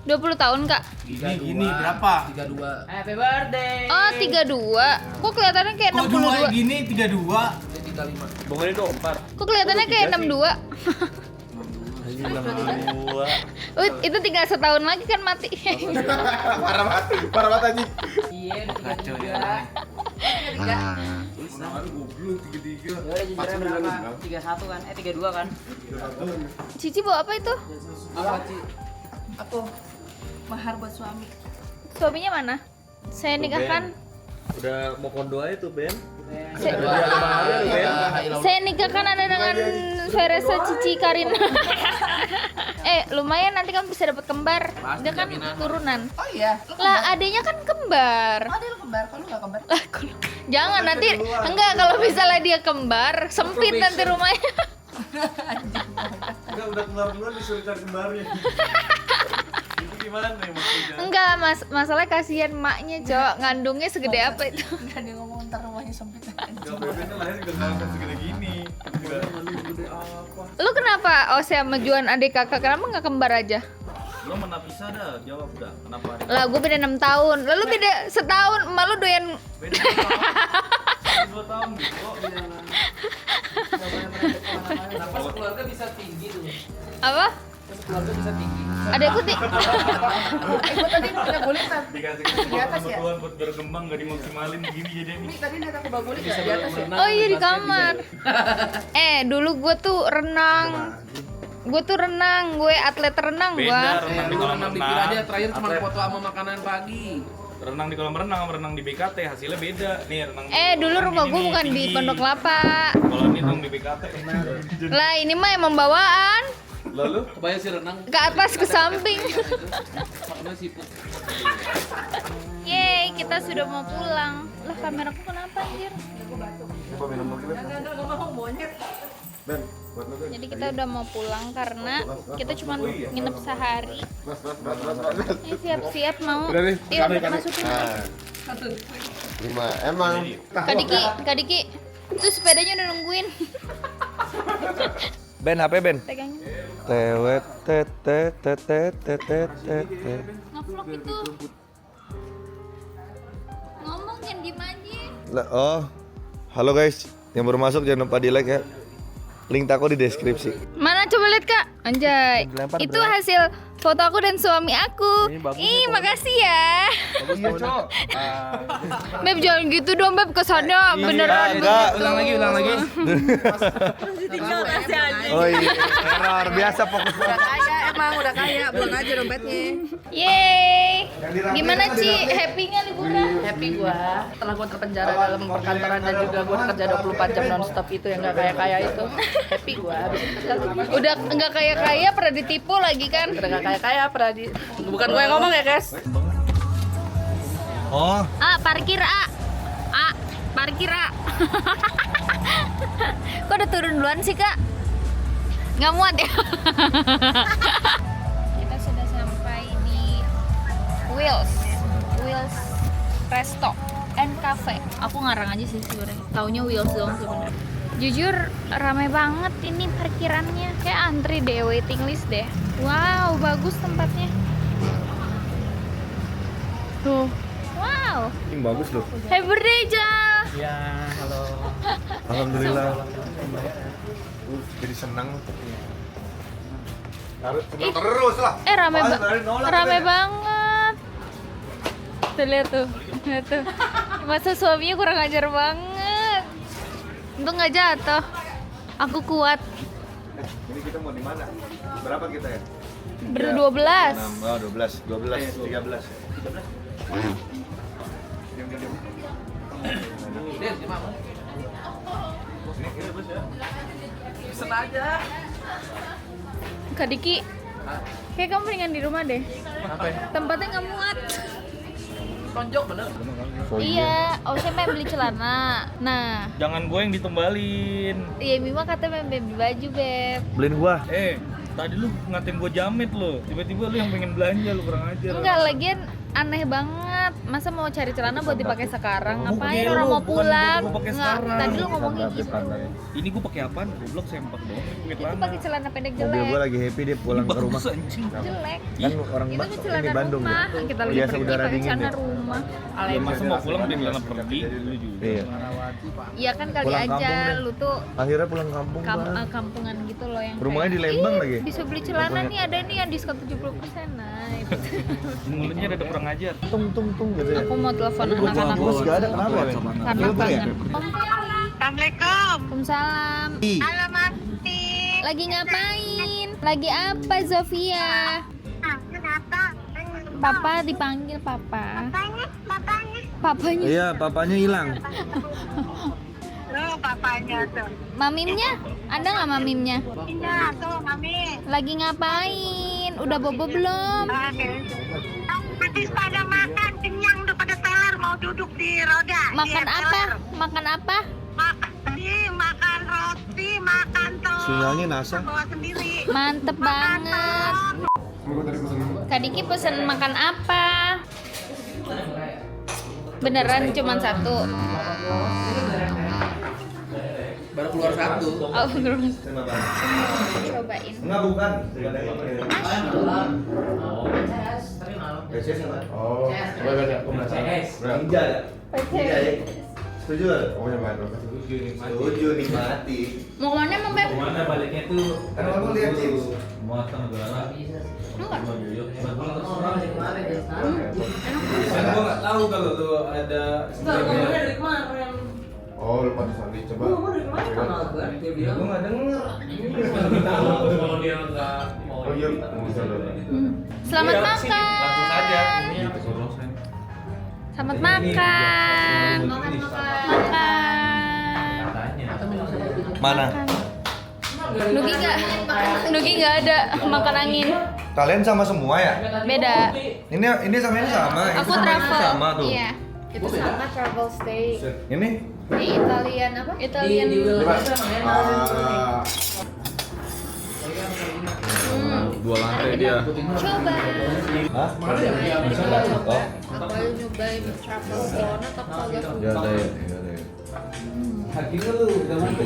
20 tahun, Kak. Gini berapa? 32. Happy birthday. Oh, 32. Kok kelihatannya kayak 62? Gini 32. kali 5. Bunga ini 24. Kok kelihatannya kayak 62? Itu tinggal setahun lagi kan mati. Parah banget anjing. Iya, Kacau ya. Ya, jujurnya berapa? 31 kan? 32 kan? Cici bawa apa itu? Apa, Ci? Aku mahar buat suami. Suaminya mana? Saya nikahkan. Udah mau kondo aja tuh, Ben. Saya nikahkan Anda dengan Veresa Cici Karina. Lumayan nanti kamu bisa dapat kembar. Dia kan turunan. Oh iya, Lah, adanya kan kembar. ada lu kembar, kalau nggak kembar. Lah, jangan nanti enggak kalau misalnya dia kembar, sempit nanti rumahnya. Enggak, udah keluar disuruh cari kembarnya. Itu gimana ya maksudnya? Enggak, masalahnya kasihan maknya, Cok. Ngandungnya segede apa itu? Nggak dia ngomong ntar rumahnya sempit. Enggak, Beben lahir juga nggak segede gini. Lu kenapa Ose sama Juan adik kakak? Kenapa nggak kembar aja? Lo mana bisa dah, jawab dah. Kenapa hari Lah, gue beda 6 tahun. Lalu beda setahun, emak lu doyan beda 2 tahun gitu. Kenapa sekeluarga bisa tinggi tuh? apa? Sekeluarga bisa tinggi. Ada putih. Gue tadi udah guling kan? Dikasih Di atas ya? Tuhan buat berkembang, nggak dimaksimalin begini jadi Ini tadi lihat aku bawa guling nggak di atas ya? Oh iya, di kamar. Dulu gue tuh renang. Gue atlet renang Beda gua. renang di Lu kolam renang dikira aja renang. terakhir cuma foto sama makanan pagi. Renang di kolam renang sama renang di BKT hasilnya beda. Nih renang. Dulu rumah gue bukan di Pondok Kelapa. Kalau ngitung di BKT. Lah, ini mah emang bawaan. Lalu Kebayang sih renang. Ke atas ke samping. Makanya siput. Yeay, kita sudah mau pulang. Lah, kameraku kenapa anjir? Apa minum lagi, Ben? Nggak mau monyet. Ben, buat lu, Ben. Jadi kita udah mau pulang karena kita cuma nginep sehari. Mas. Ini siap-siap mau. Udah nih, Iya, kami. masukin. Nah. 5. Emang. Kak Diki, itu sepedanya udah nungguin. Ben, HP Ben. Pegangin. Tewet tet. Ngevlog itu. Ngomong jangan diem aja. Oh, halo guys, yang baru masuk jangan lupa di like ya. Link tako di deskripsi. Mana coba lihat Kak? Anjay. Itu hasil foto aku dan suami aku. Ih, makasih ya. Iya, Cok. Beb jangan gitu dong, Beb, kesana beneran enggak. begitu. ulang lagi. Tinggal kasih aja. Oh iya, error biasa fokus. Udah kaya emang, udah kaya. Buang aja dompetnya. Yeay. Gimana Ci? Happy-nya liburan? Happy gua. Setelah gua terpenjara dalam perkantoran dan juga gua kerja 24 jam nonstop itu yang nggak kaya-kaya itu. Happy gua. Habis itu kerja lagi. Udah nggak kaya-kaya pernah ditipu lagi kan? Udah nggak kaya-kaya pernah di. Bukan gua yang ngomong ya guys. Oh, Parkir parkir Kok udah turun duluan sih Kak? Nggak muat ya? Kita sudah sampai di Wheels Resto and Cafe. Aku ngarang aja sih sebenarnya. Taunya Wheels doang sebenarnya. Jujur ramai banget ini parkirannya. Kayak antri deh, waiting list deh. Wow, bagus tempatnya. Tuh. Wow. ini bagus loh. Happy birthday, Jal. Ya, halo. Alhamdulillah. Jadi senang. Harus senang terus lah. Rame banget. Tuh lihat tuh. Masa suaminya kurang ajar banget. Untung nggak jatuh. Aku kuat. Ini kita mau di mana? Berapa kita ya? Ber-12. 12, 13. Dia gimana? Pesen aja. Kak Diki, kayak kamu mendingan di rumah deh. Tempatnya nggak muat. Tonjok bener. Iya, saya pengen beli celana. Nah, Jangan gue yang ditembalin. iya Mima katanya pengen beli baju, Beb. Beliin gua. Tadi lu ngatain gue jamet lo. Tiba-tiba lu yang pengen belanja lu kurang ajar. Enggak, lagian aneh banget. Masa mau cari celana buat dipakai sekarang? Ngomong Ngapain pakai orang lu, mau bukan pulang? gua pakai Nggak, sekarang. tadi lu ngomong kayak gitu. Ini gua pakai apaan? Goblok sempak doang. Pakai Itu celana. pakai celana pendek Mobil gua jelek. lagi happy dia pulang ke rumah. Jelek. Kan orang Itu ini celana Bandung rumah. ya. Kita lagi Biasa pergi udara pakai dingin celana ya. rumah. Ya, masa mau pulang di celana pergi dulu juga. Iya. Iya kan kali Pulang aja kampung deh. lu tuh Akhirnya pulang kampung Bang. kampungan gitu loh yang Rumahnya kayak, di Lembang "Ih, lagi." bisa beli celana nih, ada nih yang diskon 70%. Nah, itu. Mulutnya ada kurang ajar. Tung gitu ya. Aku mau telepon Tapi gua anak-anak bos gak ada kenapa ya? karena Lu tuh ya? kangen. Assalamualaikum. Waalaikumsalam. Halo Mati. Lagi ngapain? Lagi apa Zofia? Kenapa? Papa dipanggil papa. Bapaknya. Papanya. Iya, papanya hilang. Tuh papanya tuh. Mamimnya? Ada nggak mamimnya? Iya tuh mami. Lagi ngapain? Udah bobo belum? Habis pada makan kenyang udah pada teler mau duduk di roda. Makan Iya, apa? teler. Makan apa? Makan roti, makan telur. Sinyalnya nasa. Bawa sendiri. Mantep banget. Kak Diki pesen makan apa? Beneran cuma satu. Baru keluar satu. Oh, terus. Cobain. Enggak bukan. Oh, beda. Ninja ya? Ninja ya? Setuju gak? Pokoknya baru. Setuju, nikmati. Mau kemana emang Beb? Mana baliknya tuh? Kan kamu lihat James. Muatan negara. Enggak. Kan gua nggak tahu kalau tuh ada. Oh, lupa disandi coba. Gua nggak denger. Kalau dia nggak mau. Oh iya, bisa dong. Selamat Iya, makan. langsung saja. Selamat makan. Makan. Mana? Nugi nggak ada makan angin. Kalian sama semua ya? Beda. Ini sama ini sama. Itu Aku sama ini travel. sama tuh. Iya. Itu sama travel stay Ini? di Italian apa? Italian. Dua lantai dia. Coba. Hah? Oh, Aku nyobain travel zone atau agak suka. ya ada ya. Ya ada ya. Hakimnya lu udah mati.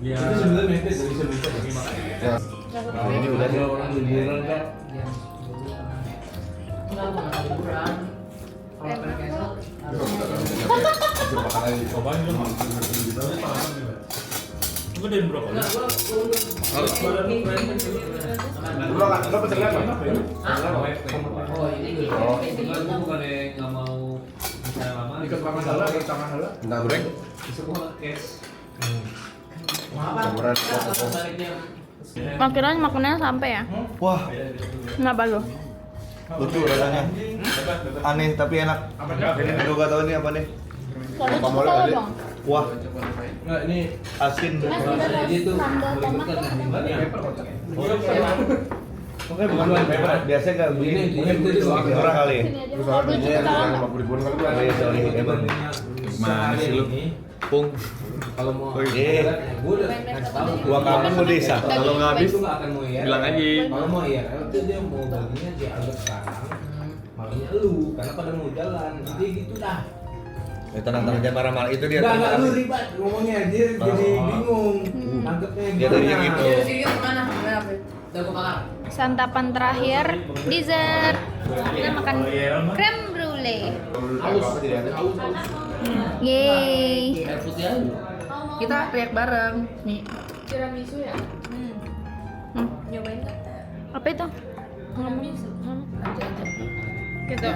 Ya. Itu sebenarnya mente dari sebelumnya dari makanya. Nah, ini udah sih. Orang liburan kan. Gue dari berapa? Lo pesen apa? Oh ini gue bukan nggak mau misalnya lama. Ikut makan halal, ikut makan halal. Enggak goreng. Semua cash. Campuran. Akhirnya makanannya sampai ya? Wah, Kenapa lo? lucu rasanya. Aneh tapi enak. Ini juga gak tahu ini apa nih. Kalau Apa mau coba ada? dong. Wah, Nggak ini asin. jadi tuh Sambal tomat Oke, bukan biasanya gak begini. Mungkin orang kali. Terus soalnya belinya yang 50 ribuan kali Oh iya, sorry. Emang. Mana sih lu? Pung. kalau mau Eh, gue udah kasih tahu. gua kamu mau desa. Kalau nggak habis, Itu nggak akan mau ya. bilang aja. Kalau mau ya, itu dia mau baginya dia anggap sekarang. Makanya lu, karena pada mau jalan, jadi gitu dah. Ya tenang-tenang jangan marah-marah itu dia. Enggak lu ribet ngomongnya, dia jadi bingung. Anggapnya Dia tadinya gitu. Santapan terakhir, dessert. Kita makan creme brulee. Yeay. Kita teriak bareng. Nih. Apa itu? Gitu.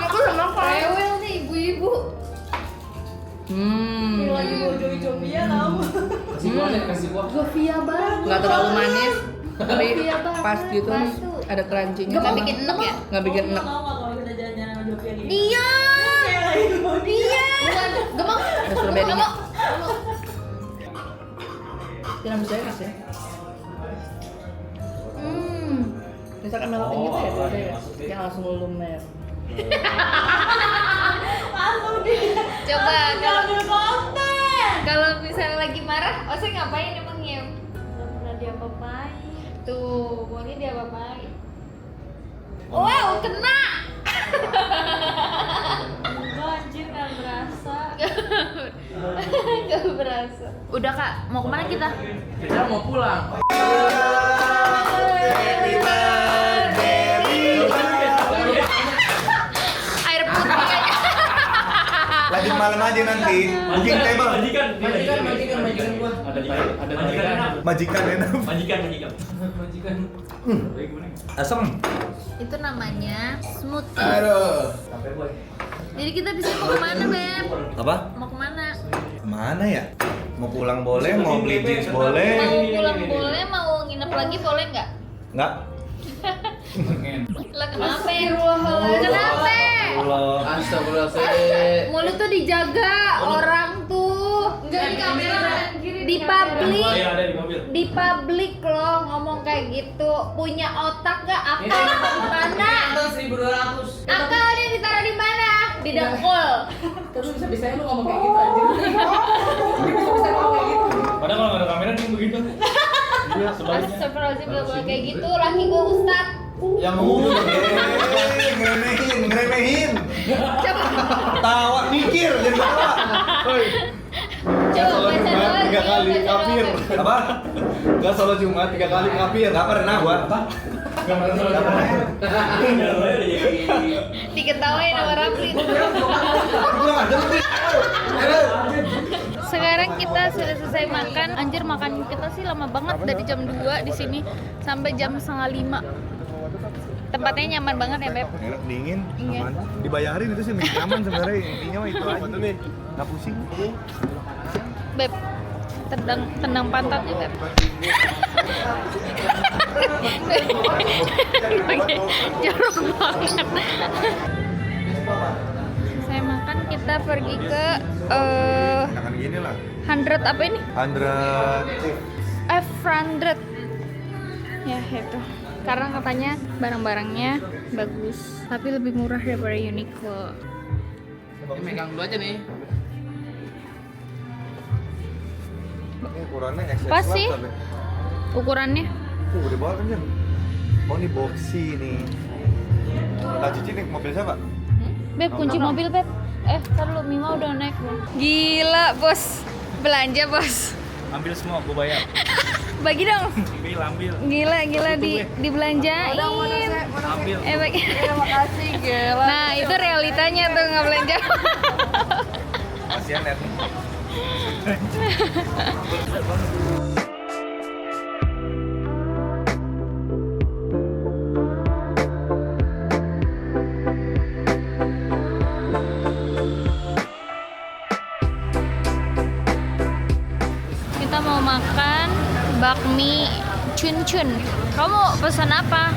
Aku sama kau. Rewel nih ibu-ibu. Lagi mau jogi-jogian tahu. kasih gua. Sofia banget. Nggak terlalu manis, tapi Iya, Bang. pas gitu Pas tuh. ada crunchy-nya. Nggak bikin enek ya? Nggak bikin enek. Kalau kita jalan-jalan sama Jopia gini. Iya. Iya. Bukan gemuk. Ada strawberry-nya. Gemuk. Tiramisu saya kasih. Hmm. Misalkan melotin gitu ya, beda ya. Yang langsung lumer. Coba kalau misalnya lagi marah, Ose ngapain emang Yem? Nggak pernah dia apa-apain. Tuh, Moni dia apa-apain. Wow, kena. Anjir nggak berasa. Gak berasa. Udah Kak, mau kemana kita? Kita mau pulang. Air putih kayaknya. Lanjut malam aja nanti. Booking table. Majikan gua. Majikan enak. Asem. Itu namanya smoothie. Aduh. Jadi kita bisa mau kemana, Beb? Apa? Mau kemana? Mana ya? Mau pulang boleh, mau beli jeans boleh. Mau pulang boleh, mau nginep lagi boleh nggak? Nggak? Lah kenapa? Kenapa? Allah. Astagfirullahaladzim. Mulut tuh dijaga orang tuh. Enggak di kamera di publik. Di publik loh ngomong kayak gitu. Punya otak gak? Akal di mana? 1.200. Akalnya ditaruh di mana? Di dengkul. Terus bisa-bisanya lu ngomong kayak gitu anjir. Bisa-bisa ngomong kayak gitu. Padahal kalau nggak ada kamera dia begitu. Iya, sebaliknya. Astagfirullahaladzim, gak boleh kayak gitu. Laki gue Ustad. Yang ngeremehin. Coba Tawa mikir jadi tawa. coba baca doa. 3 kali kafir. Apa? Enggak salat Jumat 3 kali kafir. Nggak pernah gua. Enggak pernah. Diketawain sama Rafli. Kurang ajar lu. Sekarang kita sudah selesai makan. Anjir, makan kita sih lama banget dari jam 2 di sini sampai jam 4:30. Tempatnya nyaman banget ya, Beb. Enak, dingin, Iya. aman. Dibayarin itu sih nyaman sebenarnya, intinya mah itu aja. Nggak pusing. Beb, tendang pantatnya, Beb. Jorok banget. Saya makan, kita pergi ke Jangan gini lah. 100 apa ini? 100. F100. Ya, itu. Karena katanya barang-barangnya bagus, tapi lebih murah daripada Uniqlo. Megang dulu aja nih. Ukurannya XS Pas sih. tapi. Ukurannya Udah bawa kan, Jan? Oh, ini boxy nih. Tak cuci nih, mobil siapa? Beb, kunci mobil, Beb. Ntar lu, Mima udah naik loh. Gila, Bos. Belanja, Bos. Ambil semua, gua bayar. Bagi dong. Ambil. Gila dibelanjain. Ambil. Bagi. Terima kasih, gila. Nah, itu realitanya tuh nggak belanja. Kasihan lihat nih. Kita mau makan bakmi cun-cun. Kamu pesan apa?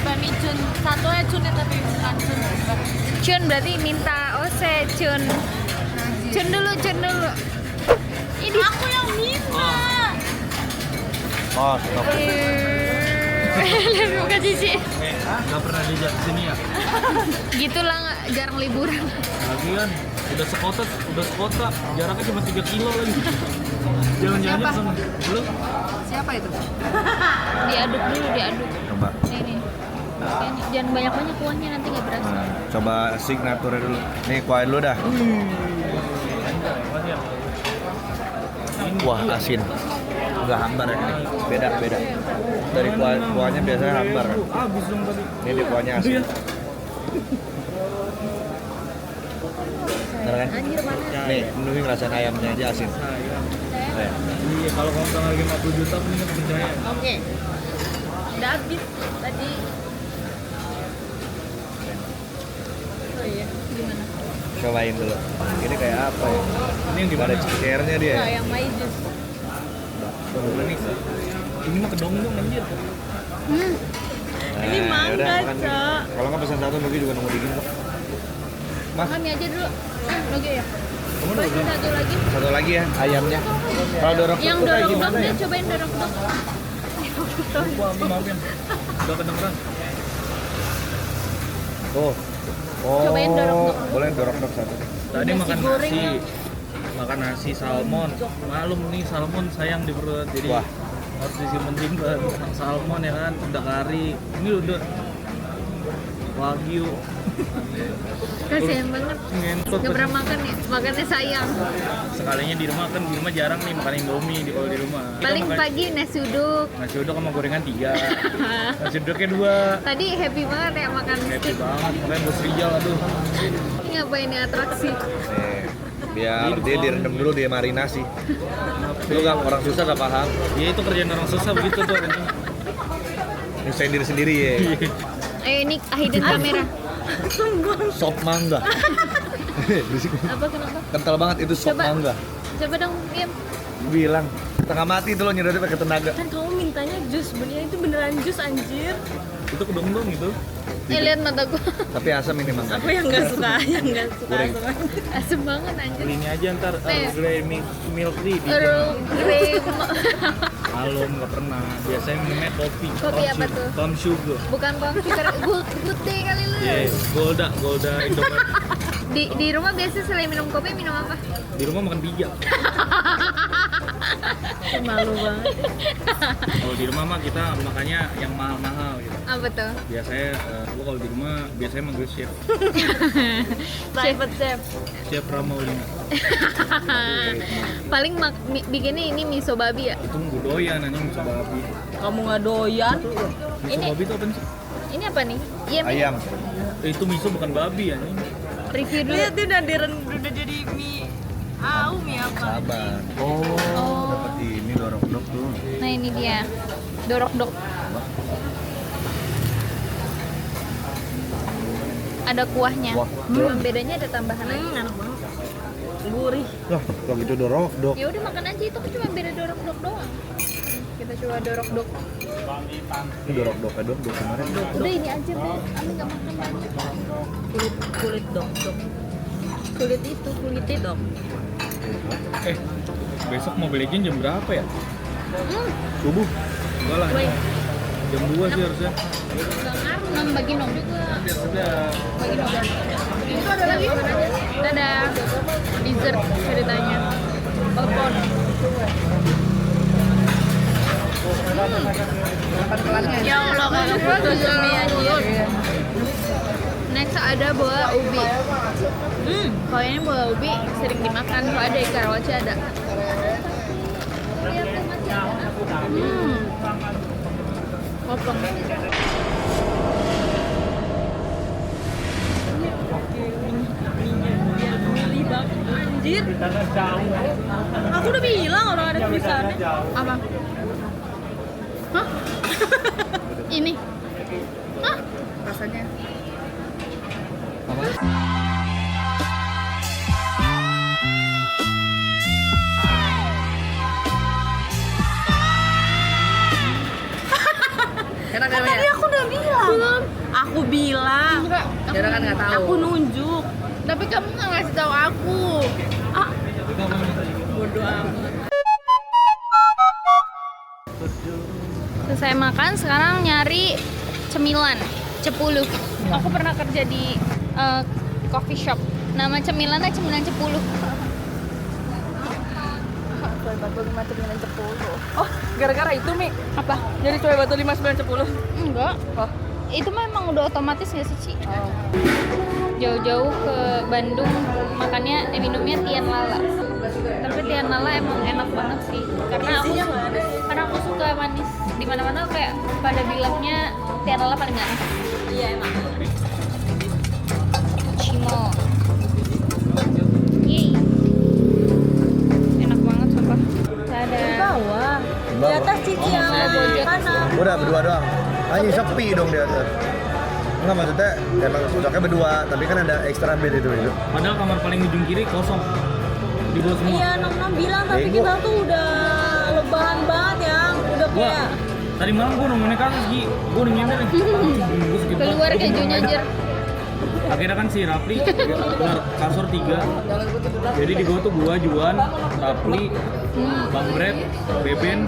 Bakmi cun. Satunya cun ya tapi bukan cun. Cun berarti minta ose cun. Cun dulu. Ini Aku yang minta. Oh, stop. Lebih buka cici. Nggak pernah diajak ke sini ya? Gitulah nggak, jarang liburan. Lagian udah sekota, jaraknya cuma 3 kilo lagi. Jalan-jalan sama belum? Siapa itu? Diaduk dulu, diaduk. Coba. Ini. Jangan banyak-banyak kuahnya, nanti nggak berasa. Coba signature dulu. Nih, kuahin dulu dah. Wah, asin. Enggak hambar ya ini. Beda. Dari kuahnya biasanya hambar kan. Habis dong tadi. Ini kuahnya asin. Bener kan? Nih, ini ngerasain ayamnya aja asin. Kayak. Iya, kalau kamu tanggal 50 juta mendingan percaya. Oke. Udah habis tadi. Oh iya, gimana? Cobain dulu. Ini kayak apa ya? Ini yang gimana? Ada cekernya dia. Nah, yang maizes. Ini mah kedong-dong anjir. Ini mangga, makan. Cok. Kalau nggak pesan satu, Nugi juga nunggu dingin kok. Mas, Makan mie aja dulu. Oke ya. kamu udah belum? Satu lagi. Satu lagi ya, ayamnya. Kalau dorok Yang tuh kayak dorok gimana dok ya? deh, cobain dorok dok. Maafin. Udah kedengeran. Oh. Oh. Cobain dorok dok. Boleh dorok dok satu. Tadi Nasi makan goreng nasi. ya. Makan nasi salmon. Malum nih salmon sayang di perut. Jadi Wah. harus disimpen salmon ya kan, udah kari, ini udah wagyu. Kasihan banget. Ngentot. Gak pernah makan ya, makannya sayang. Sekalinya di rumah kan, di rumah jarang nih makan Indomie kalau di rumah. Kita Paling makan pagi nasi uduk. nasi uduk sama gorengan 3. Nasi uduknya 2. Tadi happy banget ya makan Happy steak. banget, makanya bos Rijal aduh. Ini ngapain ini atraksi? Nih, biar dia direndam dulu, dia marinasi. Lu gak, orang susah gak paham. Ya itu kerjaan orang susah begitu tuh. Nyusahin diri sendiri ya. Ini hidden kamera. Sop mangga. Berisik. Apa kenapa? Kental banget itu sop Coba. mangga. Coba dong, Kim. Bilang setengah mati itu lo nyedotnya pakai tenaga. Kan kamu mintanya jus, beneran itu beneran jus anjir. Itu kedong-dong itu. Lihat mata gua. Tapi asam ini mangga. Aku yang nggak suka, yang nggak suka Goreng. sama. Asem banget anjir. Beli ini aja ntar Nih. Grey milk tea. Earl Grey. Halo, nggak pernah. Biasanya minumnya kopi. Kopi apa tuh? Tom sugar. Bukan bang sugar, good day kali lu. Yes, Golda Indomaret. Di rumah biasa selain minum kopi minum apa? Di rumah makan pizza. Malu banget. Kalau di rumah mah kita makannya yang mahal-mahal gitu. Apa tuh? Biasanya gua kalau di rumah biasanya manggil chef Private chef. Chef Ramaulina. Paling bikinnya ini miso babi ya. Itu gua doyan anjing miso babi. Kamu nggak doyan? Miso Ini- babi itu apa sih? Ini apa nih? Iya, Mi. Ayam. Itu miso bukan babi anjing. Review dulu. Lihat dia udah jadi mie. Mie apa? Sabar. Oh. Dapat ini dorok-dok tuh. Nah ini dia. Dorok-dok. Ada kuahnya. Wah, Bedanya ada tambahan lagi. Enak banget. Gurih. Lah, kalau gitu dorok-dok. Ya udah makan aja, itu kan cuma beda dorok-dok doang. Kita coba dorok-dok. Ini dorok-dok aja dok kemarin. Udah ini aja, Beb. Ami nggak makan banyak. Kulit dok. Kulit itu, kulitnya dok. Besok Mobile Legends jam berapa ya? Subuh. Enggak lah. Woi, Jam 2 sih harusnya. bagi nom juga. Udah. Bagi nom. Itu ada lagi. Ada dessert ceritanya. Telepon. Ya Allah, kayak putus mie anjir. Next ada boa ubi. Kalau ini boa ubi sering dimakan, kalau ada di Karawaci ada. Potong. Milih banget anjir. Aku udah bilang orang ada tulisannya. Apa? Hah? Ini? Hah? Rasanya. Enak kan Tadi ya? aku udah bilang. Aku bilang. Enggak. Dia kan nggak tahu. Aku nunjuk. Tapi kamu nggak ngasih tahu aku. Bodoh amat. Selesai makan, sekarang nyari cemilan, Cepuluh. Aku pernah kerja di coffee shop. Nama cemilannya cemilan Cepuluh. Coy batu 5 9 10. Oh, gara-gara itu Mi. Apa? Jadi coy batu 5 9 10. Enggak. Oh. Itu memang udah otomatis nggak sih, Ci? Jauh-jauh ke Bandung makannya minumnya Tian Lala. Tapi Tian Lala emang enak banget sih. Karena aku suka manis. Di mana-mana kayak pada bilangnya Tian Lala paling manis. Iya emang. Cimo. Yeay. Enak banget sumpah. Dadah. Bawah. Di atas Cici yang kanan. Udah berdua doang. Hanya sepi dong di atas. Enggak, maksudnya emang cocoknya berdua, tapi kan ada extra bed itu. Padahal kamar paling ujung kiri kosong. Di bawah semua. Iya, Nom bilang tapi Bego. kita tuh udah lebaran banget ya. Udah Gua kayak tadi malam gua nungguin kasus Gi. Gua udah nyender nih. Keluar kejunya anjir. Akhirnya kan si Rapli keluar kasur 3. Jadi di bawah tuh gua, Juan, Rapli, Bang Brad, Beben.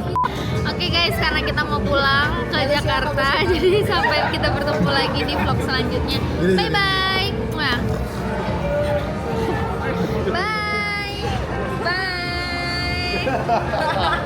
Oke guys, karena kita mau pulang ke Jakarta, jadi sampai kita bertemu lagi di vlog selanjutnya. Bye bye. Bye. Bye.